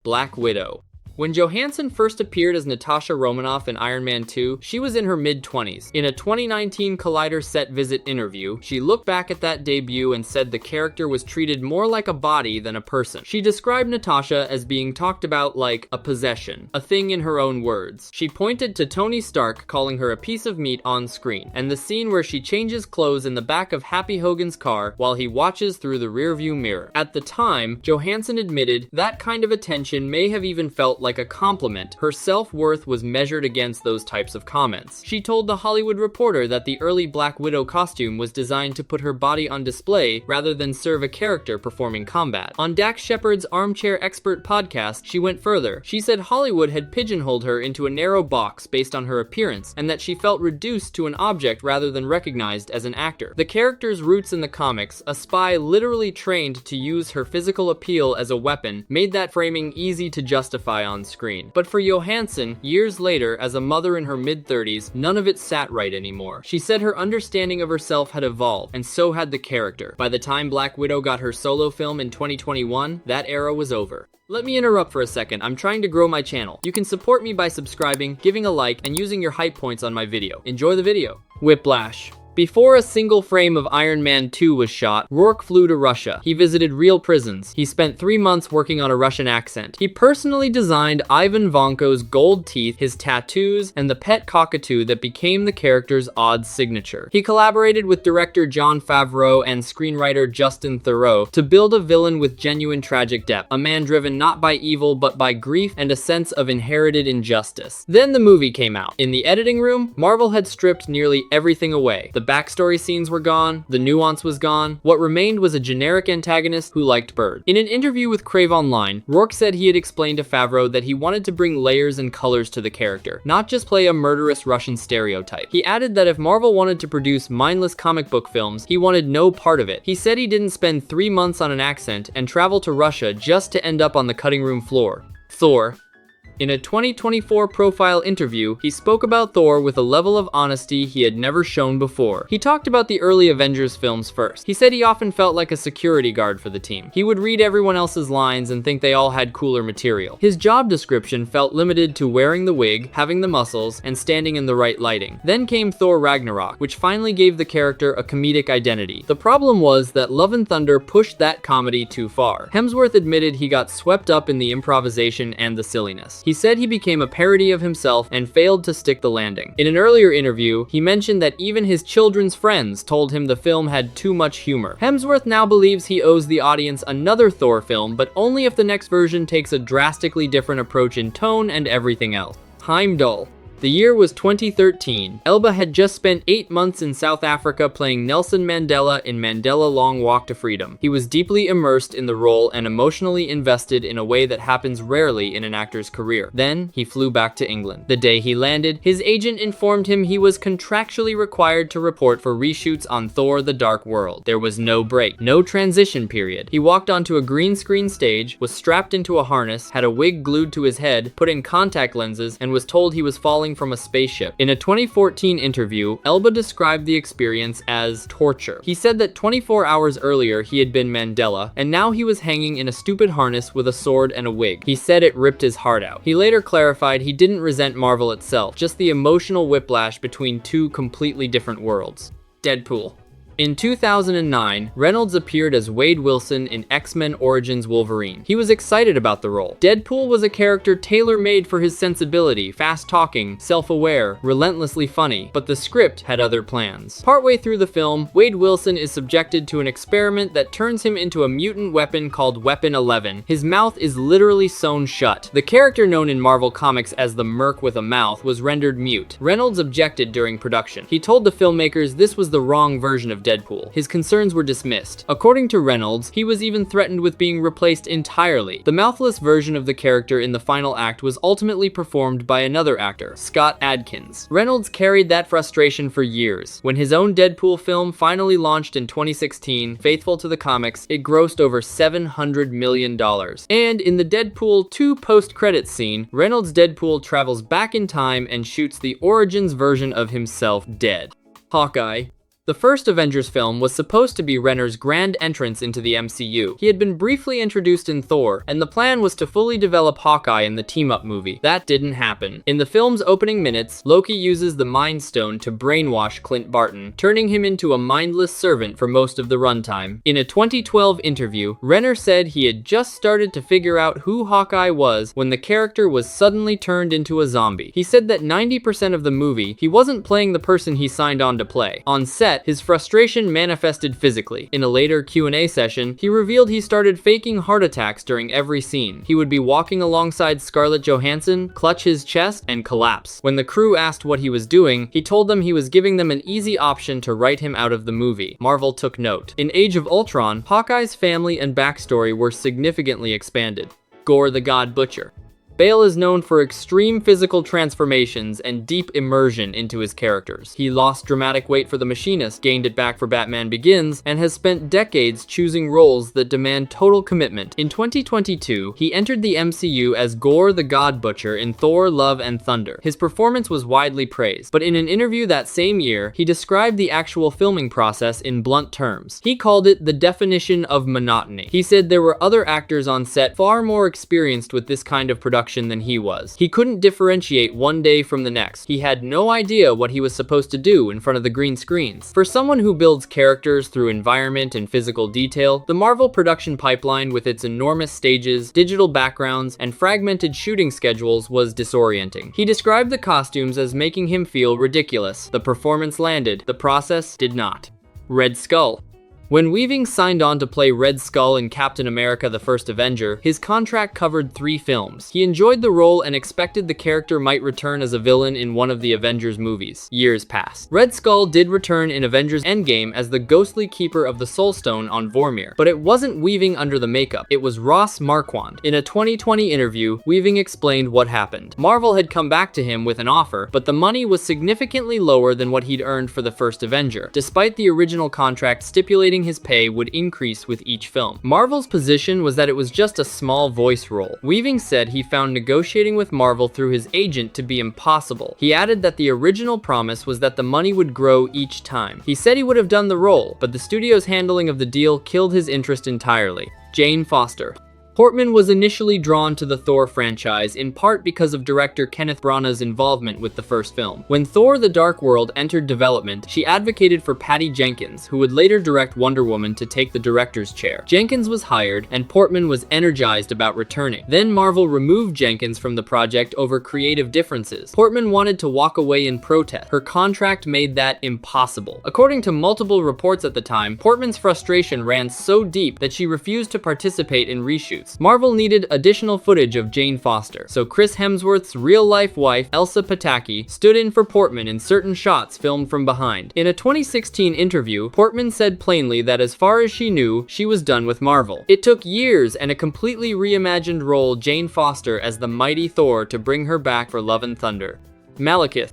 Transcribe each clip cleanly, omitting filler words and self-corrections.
Black Widow. When Johansson first appeared as Natasha Romanoff in Iron Man 2, she was in her mid-20s. In a 2019 Collider set visit interview, she looked back at that debut and said the character was treated more like a body than a person. She described Natasha as being talked about like a possession, a thing in her own words. She pointed to Tony Stark calling her a piece of meat on screen, and the scene where she changes clothes in the back of Happy Hogan's car while he watches through the rearview mirror. At the time, Johansson admitted that kind of attention may have even felt like a compliment. Her self-worth was measured against those types of comments. She told The Hollywood Reporter that the early Black Widow costume was designed to put her body on display rather than serve a character performing combat. On Dax Shepard's Armchair Expert podcast, she went further. She said Hollywood had pigeonholed her into a narrow box based on her appearance, and that she felt reduced to an object rather than recognized as an actor. The character's roots in the comics, a spy literally trained to use her physical appeal as a weapon, made that framing easy to justify on screen. But for Johansson, years later, as a mother in her mid-30s, none of it sat right anymore. She said her understanding of herself had evolved, and so had the character. By the time Black Widow got her solo film in 2021, that era was over. Let me interrupt for a second. I'm trying to grow my channel. You can support me by subscribing, giving a like, and using your hype points on my video. Enjoy the video. Whiplash. Before a single frame of Iron Man 2 was shot, Rourke flew to Russia. He visited real prisons. He spent 3 months working on a Russian accent. He personally designed Ivan Vanko's gold teeth, his tattoos, and the pet cockatoo that became the character's odd signature. He collaborated with director Jon Favreau and screenwriter Justin Theroux to build a villain with genuine tragic depth, a man driven not by evil but by grief and a sense of inherited injustice. Then the movie came out. In the editing room, Marvel had stripped nearly everything away. The backstory scenes were gone, the nuance was gone. What remained was a generic antagonist who liked birds. In an interview with Crave Online, Rourke said he had explained to Favreau that he wanted to bring layers and colors to the character, not just play a murderous Russian stereotype. He added that if Marvel wanted to produce mindless comic book films, he wanted no part of it. He said he didn't spend 3 months on an accent and travel to Russia just to end up on the cutting room floor. Thor. In a 2024 profile interview, he spoke about Thor with a level of honesty he had never shown before. He talked about the early Avengers films first. He said he often felt like a security guard for the team. He would read everyone else's lines and think they all had cooler material. His job description felt limited to wearing the wig, having the muscles, and standing in the right lighting. Then came Thor Ragnarok, which finally gave the character a comedic identity. The problem was that Love and Thunder pushed that comedy too far. Hemsworth admitted he got swept up in the improvisation and the silliness. He said he became a parody of himself and failed to stick the landing. In an earlier interview, he mentioned that even his children's friends told him the film had too much humor. Hemsworth now believes he owes the audience another Thor film, but only if the next version takes a drastically different approach in tone and everything else. Heimdall. The year was 2013. Elba had just spent 8 months in South Africa playing Nelson Mandela in Mandela Long Walk to Freedom. He was deeply immersed in the role and emotionally invested in a way that happens rarely in an actor's career. Then, he flew back to England. The day he landed, his agent informed him he was contractually required to report for reshoots on Thor: The Dark World. There was no break, no transition period. He walked onto a green screen stage, was strapped into a harness, had a wig glued to his head, put in contact lenses, and was told he was falling from a spaceship. In a 2014 interview, Elba described the experience as torture. He said that 24 hours earlier he had been Mandela, and now he was hanging in a stupid harness with a sword and a wig. He said it ripped his heart out. He later clarified he didn't resent Marvel itself, just the emotional whiplash between two completely different worlds. Deadpool. In 2009, Reynolds appeared as Wade Wilson in X-Men Origins Wolverine. He was excited about the role. Deadpool was a character tailor-made for his sensibility, fast-talking, self-aware, relentlessly funny, but the script had other plans. Partway through the film, Wade Wilson is subjected to an experiment that turns him into a mutant weapon called Weapon 11. His mouth is literally sewn shut. The character known in Marvel Comics as the Merc with a Mouth was rendered mute. Reynolds objected during production. He told the filmmakers this was the wrong version of Deadpool. His concerns were dismissed. According to Reynolds, he was even threatened with being replaced entirely. The mouthless version of the character in the final act was ultimately performed by another actor, Scott Adkins. Reynolds carried that frustration for years. When his own Deadpool film finally launched in 2016, faithful to the comics, it grossed over $700 million. And in the Deadpool 2 post-credits scene, Reynolds' Deadpool travels back in time and shoots the Origins version of himself dead. Hawkeye. The first Avengers film was supposed to be Renner's grand entrance into the MCU. He had been briefly introduced in Thor, and the plan was to fully develop Hawkeye in the team-up movie. That didn't happen. In the film's opening minutes, Loki uses the Mind Stone to brainwash Clint Barton, turning him into a mindless servant for most of the runtime. In a 2012 interview, Renner said he had just started to figure out who Hawkeye was when the character was suddenly turned into a zombie. He said that 90% of the movie, he wasn't playing the person he signed on to play. On set, his frustration manifested physically. In a later Q&A session, he revealed he started faking heart attacks during every scene. He would be walking alongside Scarlett Johansson, clutch his chest, and collapse. When the crew asked what he was doing, he told them he was giving them an easy option to write him out of the movie. Marvel took note. In Age of Ultron, Hawkeye's family and backstory were significantly expanded. Gore the God Butcher. Bale is known for extreme physical transformations and deep immersion into his characters. He lost dramatic weight for The Machinist, gained it back for Batman Begins, and has spent decades choosing roles that demand total commitment. In 2022, he entered the MCU as Gore the God Butcher in Thor: Love and Thunder. His performance was widely praised, but in an interview that same year, he described the actual filming process in blunt terms. He called it the definition of monotony. He said there were other actors on set far more experienced with this kind of production than he was. He couldn't differentiate one day from the next. He had no idea what he was supposed to do in front of the green screens. For someone who builds characters through environment and physical detail, the Marvel production pipeline with its enormous stages, digital backgrounds, and fragmented shooting schedules was disorienting. He described the costumes as making him feel ridiculous. The performance landed, the process did not. Red Skull. When Weaving signed on to play Red Skull in Captain America: The First Avenger, his contract covered 3 films. He enjoyed the role and expected the character might return as a villain in one of the Avengers movies. Years passed. Red Skull did return in Avengers Endgame as the ghostly keeper of the Soul Stone on Vormir, but it wasn't Weaving under the makeup. It was Ross Marquand. In a 2020 interview, Weaving explained what happened. Marvel had come back to him with an offer, but the money was significantly lower than what he'd earned for the first Avenger, despite the original contract stipulating his pay would increase with each film. Marvel's position was that it was just a small voice role. Weaving said he found negotiating with Marvel through his agent to be impossible. He added that the original promise was that the money would grow each time. He said he would have done the role, but the studio's handling of the deal killed his interest entirely. Jane Foster. Portman was initially drawn to the Thor franchise in part because of director Kenneth Branagh's involvement with the first film. When Thor: The Dark World entered development, she advocated for Patty Jenkins, who would later direct Wonder Woman, to take the director's chair. Jenkins was hired, and Portman was energized about returning. Then Marvel removed Jenkins from the project over creative differences. Portman wanted to walk away in protest. Her contract made that impossible. According to multiple reports at the time, Portman's frustration ran so deep that she refused to participate in reshoots. Marvel needed additional footage of Jane Foster, so Chris Hemsworth's real-life wife, Elsa Pataky, stood in for Portman in certain shots filmed from behind. In a 2016 interview, Portman said plainly that as far as she knew, she was done with Marvel. It took years and a completely reimagined role, Jane Foster as the mighty Thor, to bring her back for Love and Thunder. Malakth.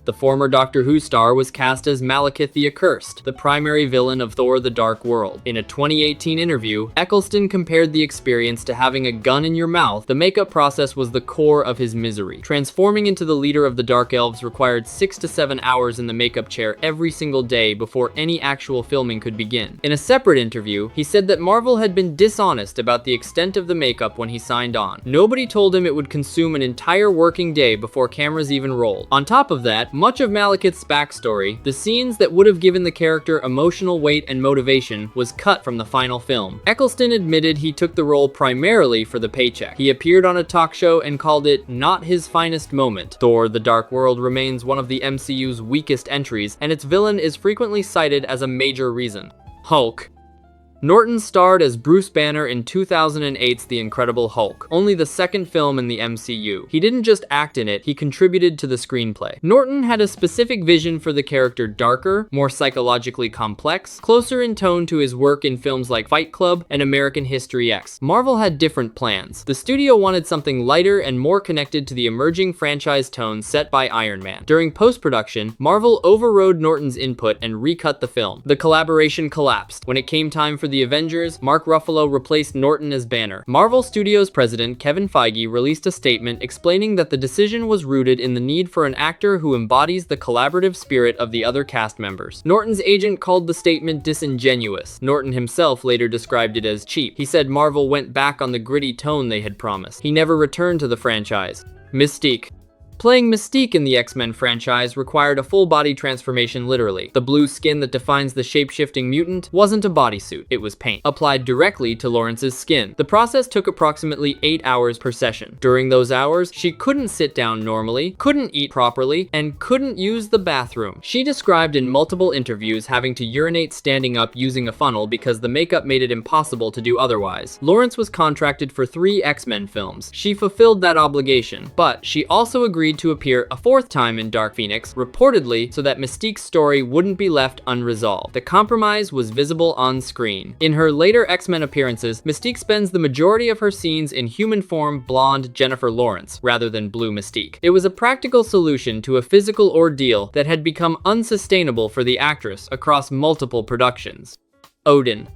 The former Doctor Who star was cast as Malakth the Accursed, the primary villain of Thor: The Dark World. In a 2018 interview, Eccleston compared the experience to having a gun in your mouth. The makeup process was the core of his misery. Transforming into the leader of the Dark Elves required 6 to 7 hours in the makeup chair every single day before any actual filming could begin. In a separate interview, he said that Marvel had been dishonest about the extent of the makeup when he signed on. Nobody told him it would consume an entire working day before cameras even rolled. On top of that, much of Malakith's backstory, the scenes that would have given the character emotional weight and motivation, was cut from the final film. Eccleston admitted he took the role primarily for the paycheck. He appeared on a talk show and called it not his finest moment. Thor: The Dark World remains one of the MCU's weakest entries, and its villain is frequently cited as a major reason. Hulk. Norton starred as Bruce Banner in 2008's The Incredible Hulk, only the second film in the MCU. He didn't just act in it, he contributed to the screenplay. Norton had a specific vision for the character: darker, more psychologically complex, closer in tone to his work in films like Fight Club and American History X. Marvel had different plans. The studio wanted something lighter and more connected to the emerging franchise tone set by Iron Man. During post-production, Marvel overrode Norton's input and recut the film. The collaboration collapsed. When it came time for the Avengers, Mark Ruffalo replaced Norton as Banner. Marvel Studios president Kevin Feige released a statement explaining that the decision was rooted in the need for an actor who embodies the collaborative spirit of the other cast members. Norton's agent called the statement disingenuous. Norton himself later described it as cheap. He said Marvel went back on the gritty tone they had promised. He never returned to the franchise. Mystique. Playing Mystique in the X-Men franchise required a full body transformation literally. The blue skin that defines the shape-shifting mutant wasn't a bodysuit, it was paint, applied directly to Lawrence's skin. The process took approximately 8 hours per session. During those hours, she couldn't sit down normally, couldn't eat properly, and couldn't use the bathroom. She described in multiple interviews having to urinate standing up using a funnel because the makeup made it impossible to do otherwise. Lawrence was contracted for 3 X-Men films. She fulfilled that obligation, but she also agreed to appear a 4th time in Dark Phoenix, reportedly so that Mystique's story wouldn't be left unresolved. The compromise was visible on screen. In her later X-Men appearances, Mystique spends the majority of her scenes in human form blonde Jennifer Lawrence, rather than blue Mystique. It was a practical solution to a physical ordeal that had become unsustainable for the actress across multiple productions. Odin.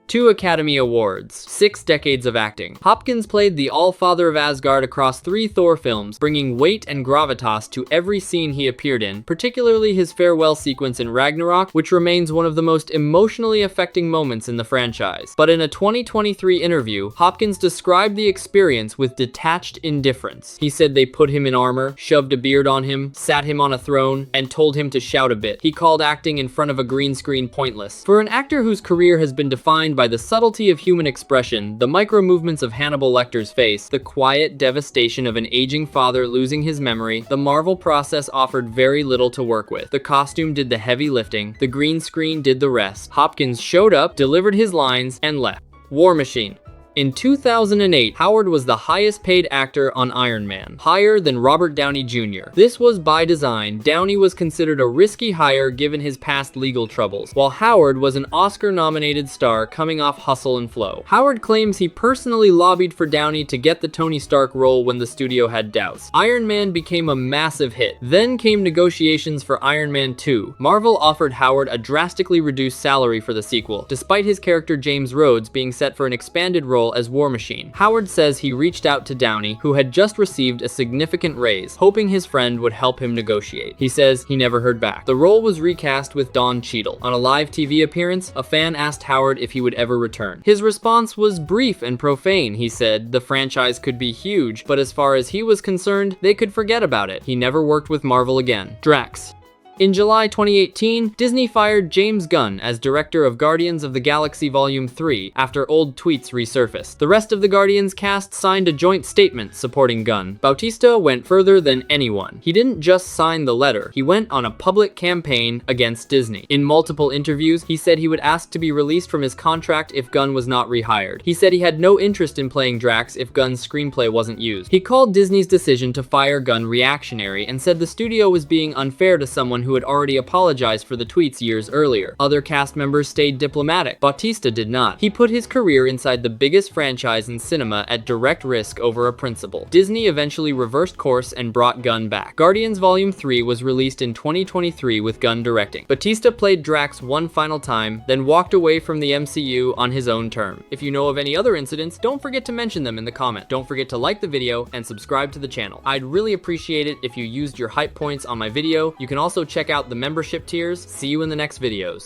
2 Academy Awards, 6 decades of acting. Hopkins played the All-Father of Asgard across 3 Thor films, bringing weight and gravitas to every scene he appeared in, particularly his farewell sequence in Ragnarok, which remains one of the most emotionally affecting moments in the franchise. But in a 2023 interview, Hopkins described the experience with detached indifference. He said they put him in armor, shoved a beard on him, sat him on a throne, and told him to shout a bit. He called acting in front of a green screen pointless. For an actor whose career has been defined by the subtlety of human expression, the micro-movements of Hannibal Lecter's face, the quiet devastation of an aging father losing his memory, the Marvel process offered very little to work with. The costume did the heavy lifting, the green screen did the rest. Hopkins showed up, delivered his lines, and left. War Machine. In 2008, Howard was the highest paid actor on Iron Man, higher than Robert Downey Jr. This was by design. Downey was considered a risky hire given his past legal troubles, while Howard was an Oscar-nominated star coming off Hustle and Flow. Howard claims he personally lobbied for Downey to get the Tony Stark role when the studio had doubts. Iron Man became a massive hit. Then came negotiations for Iron Man 2. Marvel offered Howard a drastically reduced salary for the sequel, despite his character James Rhodes being set for an expanded role as War Machine. Howard says he reached out to Downey, who had just received a significant raise, hoping his friend would help him negotiate. He says he never heard back. The role was recast with Don Cheadle. On a live TV appearance, a fan asked Howard if he would ever return. His response was brief and profane. He said the franchise could be huge, but as far as he was concerned, they could forget about it. He never worked with Marvel again. Drax. In July 2018, Disney fired James Gunn as director of Guardians of the Galaxy Volume 3 after old tweets resurfaced. The rest of the Guardians cast signed a joint statement supporting Gunn. Bautista went further than anyone. He didn't just sign the letter, he went on a public campaign against Disney. In multiple interviews, he said he would ask to be released from his contract if Gunn was not rehired. He said he had no interest in playing Drax if Gunn's screenplay wasn't used. He called Disney's decision to fire Gunn reactionary and said the studio was being unfair to someone who had already apologized for the tweets years earlier. Other cast members stayed diplomatic. Bautista did not. He put his career inside the biggest franchise in cinema at direct risk over a principle. Disney eventually reversed course and brought Gunn back. Guardians Volume 3 was released in 2023 with Gunn directing. Bautista played Drax one final time, then walked away from the MCU on his own term. If you know of any other incidents, don't forget to mention them in the comment. Don't forget to like the video and subscribe to the channel. I'd really appreciate it if you used your hype points on my video. You can also check out the membership tiers. See you in the next videos.